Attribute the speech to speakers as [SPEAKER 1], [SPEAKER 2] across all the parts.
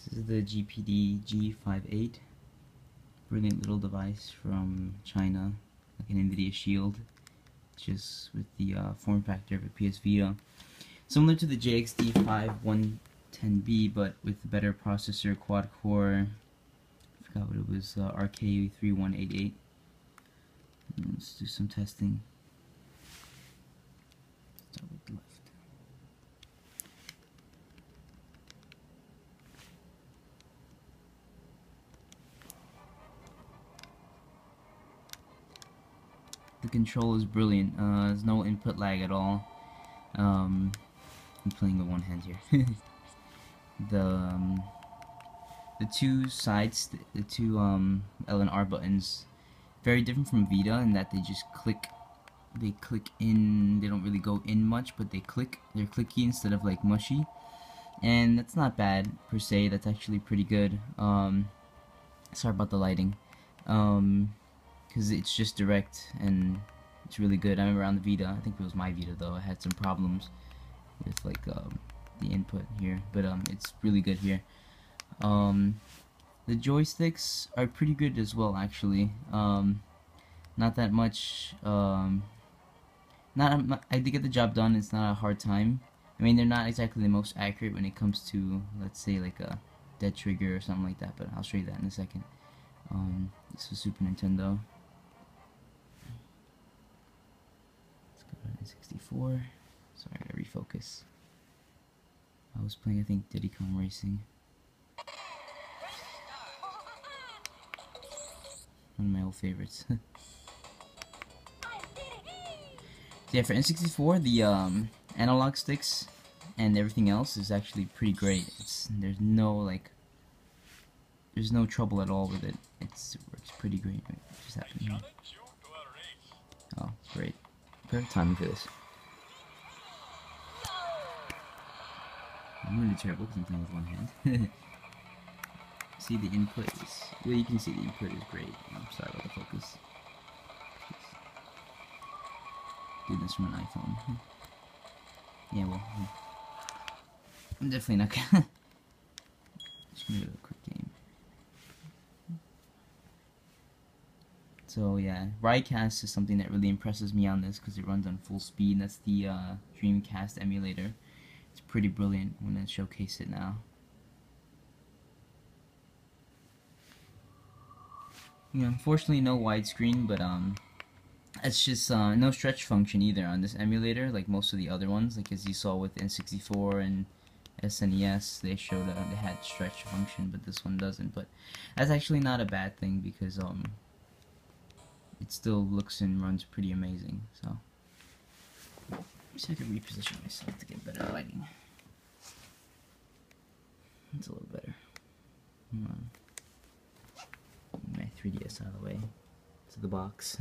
[SPEAKER 1] This is the GPD G58. Brilliant little device from China, like an NVIDIA Shield, just with the form factor of a PS Vita. Similar to the JXD5110B, but with a better processor, quad core. I forgot what it was, RK3188. Let's do some testing. Start with the left. The control is brilliant. There's no input lag at all. I'm playing with one hand here. The two sides, the two L and R buttons, very different from Vita in that they just click. They click in. They don't really go in much, but they click. They're clicky instead of like mushy, and that's not bad per se. That's actually pretty good. Sorry about the lighting. Because it's just direct and it's really good. I remember on the Vita, I think it was my Vita though, I had some problems with like the input here, but it's really good here. The joysticks are pretty good as well, actually. Not that much. I did get the job done. It's not a hard time. I mean, they're not exactly the most accurate when it comes to, let's say, like a dead trigger or something like that, but I'll show you that in a second. This was Super Nintendo. Let's go to N64. Sorry, I gotta refocus. I was playing, I think, Diddy Kong Racing. One of my old favorites. So yeah, for N64, the analog sticks and everything else is actually pretty great. There's no trouble at all with it. It works pretty great. Wait, what just happened here? Oh, great. Perfect timing for this. I'm really terrible because I'm playing with one hand. See, the input is... Well, you can see the input is great. I'm sorry about the focus. Do this from an iPhone. Yeah, well... I'm definitely not gonna... Just gonna do a quick game. So yeah, Dreamcast is something that really impresses me on this because it runs on full speed. That's the Dreamcast emulator. It's pretty brilliant. I'm gonna showcase it now. You know, unfortunately no widescreen, but it's just no stretch function either on this emulator, like most of the other ones. Like as you saw with N64 and SNES, they showed that they had stretch function, but this one doesn't. But that's actually not a bad thing because it still looks and runs pretty amazing. So, I can reposition myself to get better lighting. It's a little better. My 3DS out of the way to the box.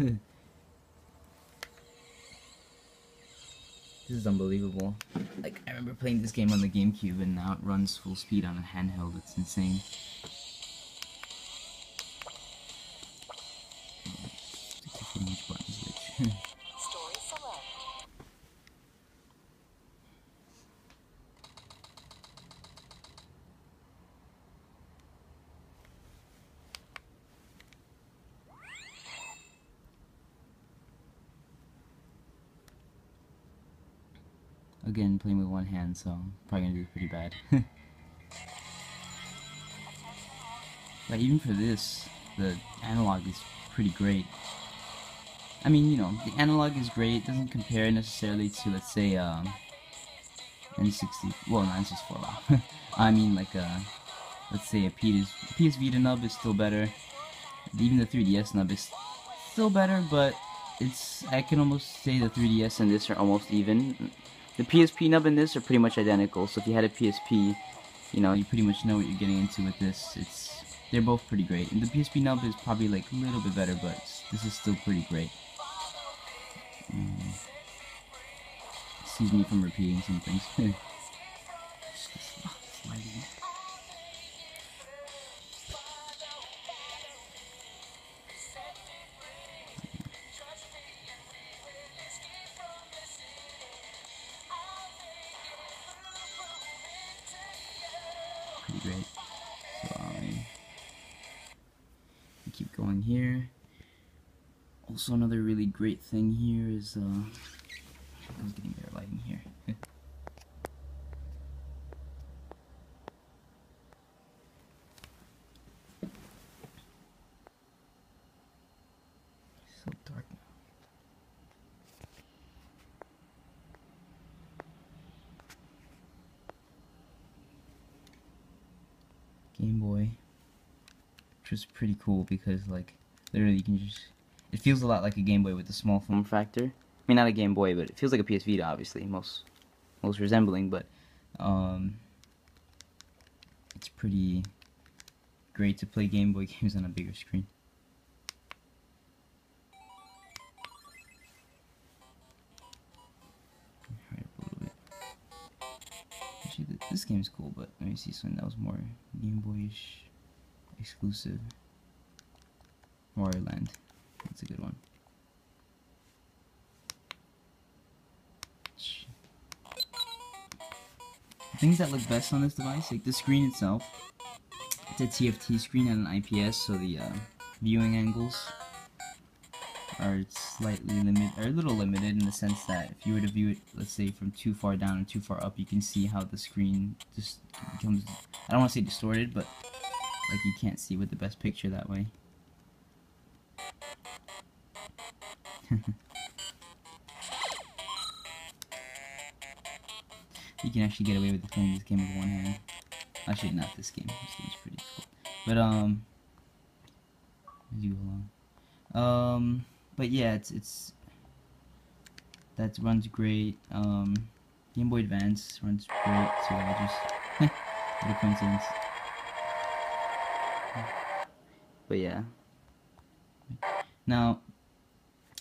[SPEAKER 1] This is unbelievable. Like, I remember playing this game on the GameCube and now it runs full speed on a handheld. It's insane. Which buttons which.
[SPEAKER 2] Story select.
[SPEAKER 1] Again, playing with one hand, so I'm probably gonna do pretty bad. But even for this, the analog is pretty great. I mean, you know, the analog is great. It doesn't compare necessarily to, let's say, N60. Well, not N64. I mean, like, let's say a PS Vita nub is still better. Even the 3DS nub is still better, but I can almost say the 3DS and this are almost even. The PSP nub and this are pretty much identical. So if you had a PSP, you know, you pretty much know what you're getting into with this. They're both pretty great. And the PSP nub is probably like a little bit better, but this is still pretty great. Excuse me from repeating some things. Pretty great. keep going here. Also, another really great thing here is I was getting better lighting here. So dark now. Game Boy, which was pretty cool because like literally you can just, it feels a lot like a Game Boy with a small form factor. I mean, not a Game Boy, but it feels like a PS Vita, obviously, most resembling, but it's pretty great to play Game Boy games on a bigger screen. Hurry up a little bit. Actually, this game's cool, but let me see something that was more Game Boyish exclusive. Wario Land. That's a good one. Things that look best on this device, like the screen itself, it's a TFT screen and an IPS, so the viewing angles are slightly limited, or a little limited in the sense that if you were to view it, let's say from too far down and too far up, you can see how the screen just becomes, I don't want to say distorted, but like you can't see with the best picture that way. You can actually get away with playing this game with one hand. Actually, not this game. This game's pretty cool. But as you go along. But yeah, it's that runs great. Game Boy Advance runs great. So I just what a coincidence. But yeah. Now,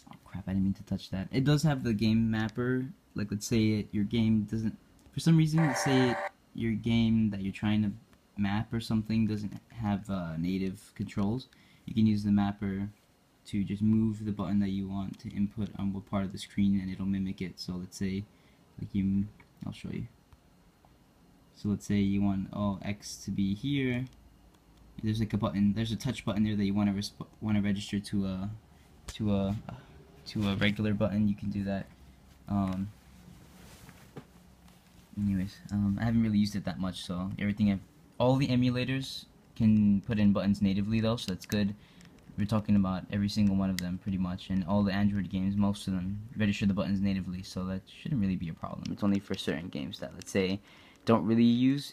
[SPEAKER 1] oh crap! I didn't mean to touch that. It does have the game mapper. Like, let's say your game doesn't. For some reason, let's say your game that you're trying to map or something doesn't have native controls. You can use the mapper to just move the button that you want to input on what part of the screen, and it'll mimic it. So let's say, like I'll show you. So let's say you want X to be here. There's like a button. There's a touch button there that you want to register to a regular button. You can do that. Anyways, I haven't really used it that much, so all the emulators can put in buttons natively though, so that's good. We're talking about every single one of them pretty much, and all the Android games, most of them register the buttons natively, so that shouldn't really be a problem. It's only for certain games that, let's say, don't really use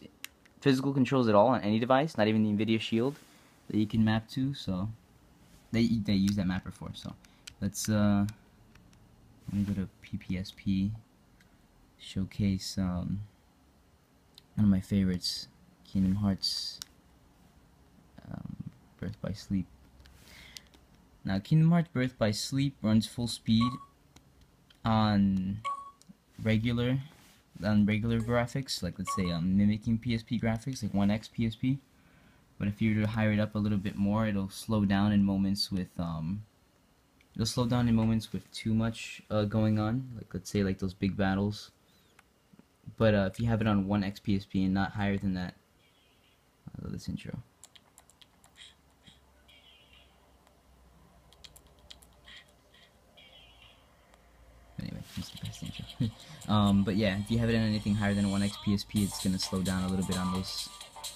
[SPEAKER 1] physical controls at all on any device, not even the NVIDIA Shield, that you can map to, so they use that mapper for. So let's let me go to PPSP. Showcase one of my favorites, Kingdom Hearts Birth by Sleep. Now, Kingdom Hearts Birth by Sleep runs full speed on regular graphics, like let's say mimicking PSP graphics, like 1x PSP. But if you were to hire it up a little bit more, it'll slow down in moments with too much going on, like let's say like those big battles. But if you have it on 1x PSP and not higher than that, I love this intro. Anyway, it's the best intro. But yeah, if you have it on anything higher than 1x PSP, it's gonna slow down a little bit on those,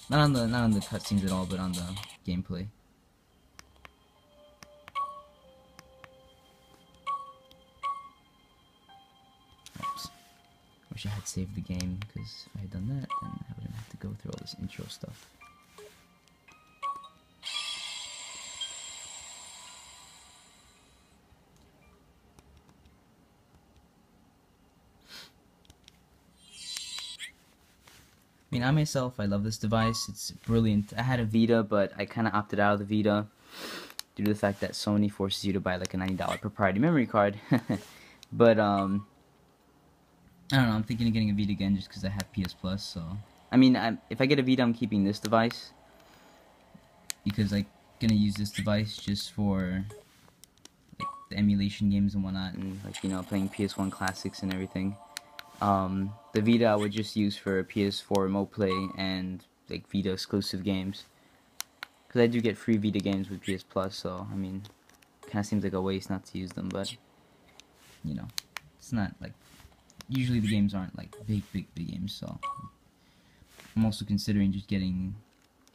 [SPEAKER 1] not on the cutscenes at all, but on the gameplay. Wish I had saved the game, because if I had done that, then I wouldn't have to go through all this intro stuff. I mean, I myself, I love this device. It's brilliant. I had a Vita, but I kind of opted out of the Vita due to the fact that Sony forces you to buy like a $90 proprietary memory card. But I don't know, I'm thinking of getting a Vita again just because I have PS Plus, so... I mean, if I get a Vita, I'm keeping this device, because I'm gonna use this device just for like, the emulation games and whatnot, and like, you know, playing PS1 classics and everything. The Vita I would just use for PS4 remote play and like Vita exclusive games. Because I do get free Vita games with PS Plus, so I mean, kind of seems like a waste not to use them, but you know, it's not like, usually the games aren't like big games, so I'm also considering just getting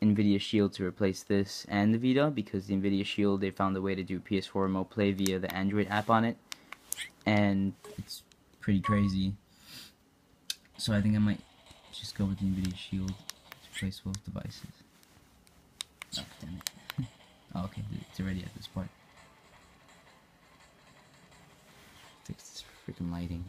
[SPEAKER 1] NVIDIA Shield to replace this and the Vita, because the NVIDIA Shield, they found a way to do PS4 Remote Play via the Android app on it, and it's pretty crazy. So I think I might just go with the NVIDIA Shield to replace both devices. Oh, damn it. Oh, okay, it's already at this part. Fix this freaking lighting.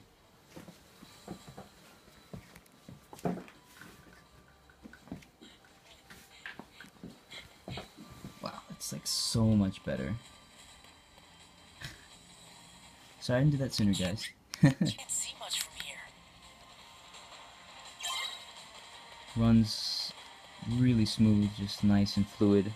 [SPEAKER 1] Wow, it's like so much better. Sorry I didn't do that sooner, guys.
[SPEAKER 2] Can't see much from here.
[SPEAKER 1] Runs really smooth, just nice and fluid.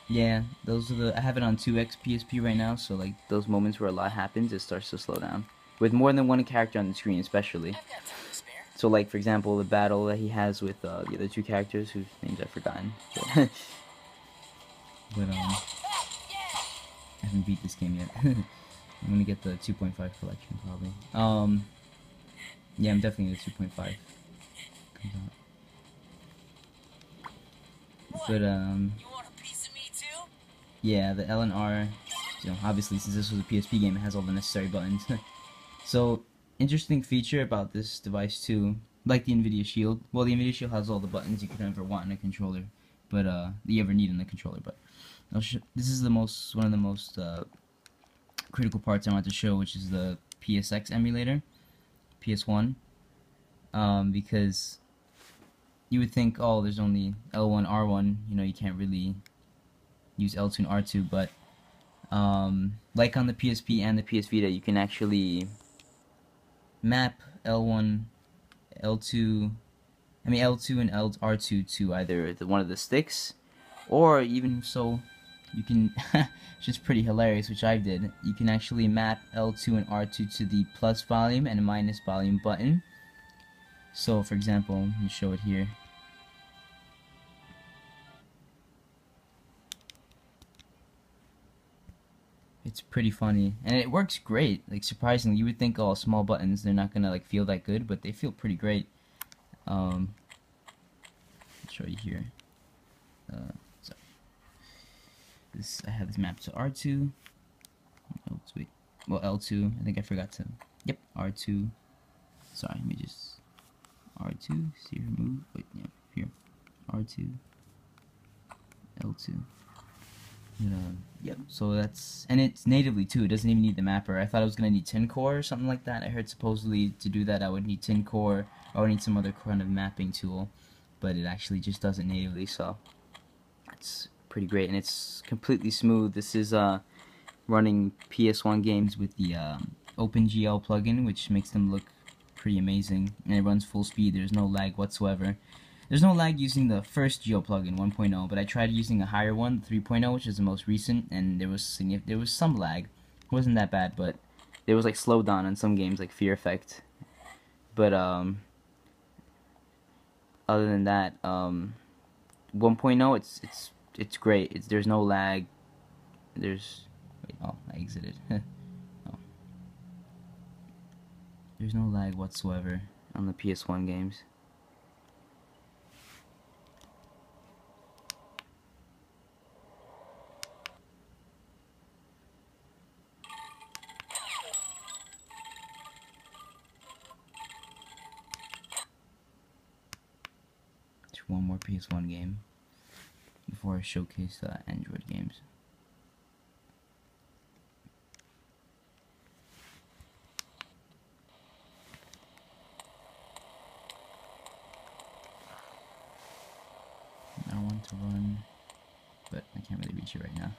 [SPEAKER 1] Yeah, those are the, I have it on 2x PSP right now, so like those moments where a lot happens, it starts to slow down. With more than one character on the screen, especially.
[SPEAKER 2] I've got time to spare.
[SPEAKER 1] So like, for example, the battle that he has with the other two characters, whose names I've forgotten. But I haven't beat this game yet. I'm gonna get the 2.5 collection, probably. Yeah, I'm definitely gonna get 2.5. Comes out.
[SPEAKER 2] What?
[SPEAKER 1] But,
[SPEAKER 2] You want a piece of me too?
[SPEAKER 1] yeah, the L and R, you know, obviously since this was a PSP game, it has all the necessary buttons. So, interesting feature about this device too, like the NVIDIA Shield. Well, the NVIDIA Shield has all the buttons you could ever want in a controller, but that you ever need in a controller. But this is one of the most critical parts I want to show, which is the PSX emulator, PS1, because you would think, oh, there's only L1, R1, you know, you can't really use L2 and R2, but like on the PSP and the PS Vita, you can actually map L1, L2, L2 and R2 to either one of the sticks, or even so, you can, which is pretty hilarious, which I did, you can actually map L2 and R2 to the plus volume and minus volume button. So, for example, let me show it here. It's pretty funny, and it works great. Like, surprisingly, you would think, oh, small buttons, they're not gonna like feel that good, but they feel pretty great. I'll show you here. So this, I have this map to R2. Oh, wait. Well, L2. I think I forgot to. Yep, R2. Sorry, let me just R2. See her move. Wait, yeah, here. R2. L2. Yep, so that's, and it's natively too, it doesn't even need the mapper. I thought I was going to need 10 core or something like that. I heard supposedly to do that I would need 10 core, or I would need some other kind of mapping tool, but it actually just does it natively, so it's pretty great, and it's completely smooth. This is running PS1 games with the OpenGL plugin, which makes them look pretty amazing, and it runs full speed. There's no lag whatsoever. There's no lag using the first Geo plugin 1.0, but I tried using a higher one, 3.0, which is the most recent, and there was some lag. It wasn't that bad, but there was like slowdown on some games like Fear Effect. But other than that, 1.0 it's great. There's no lag. Wait, oh, I exited. Oh. There's no lag whatsoever on the PS1 games. One more PS1 game before I showcase Android games. I want to run, but I can't really reach it right now.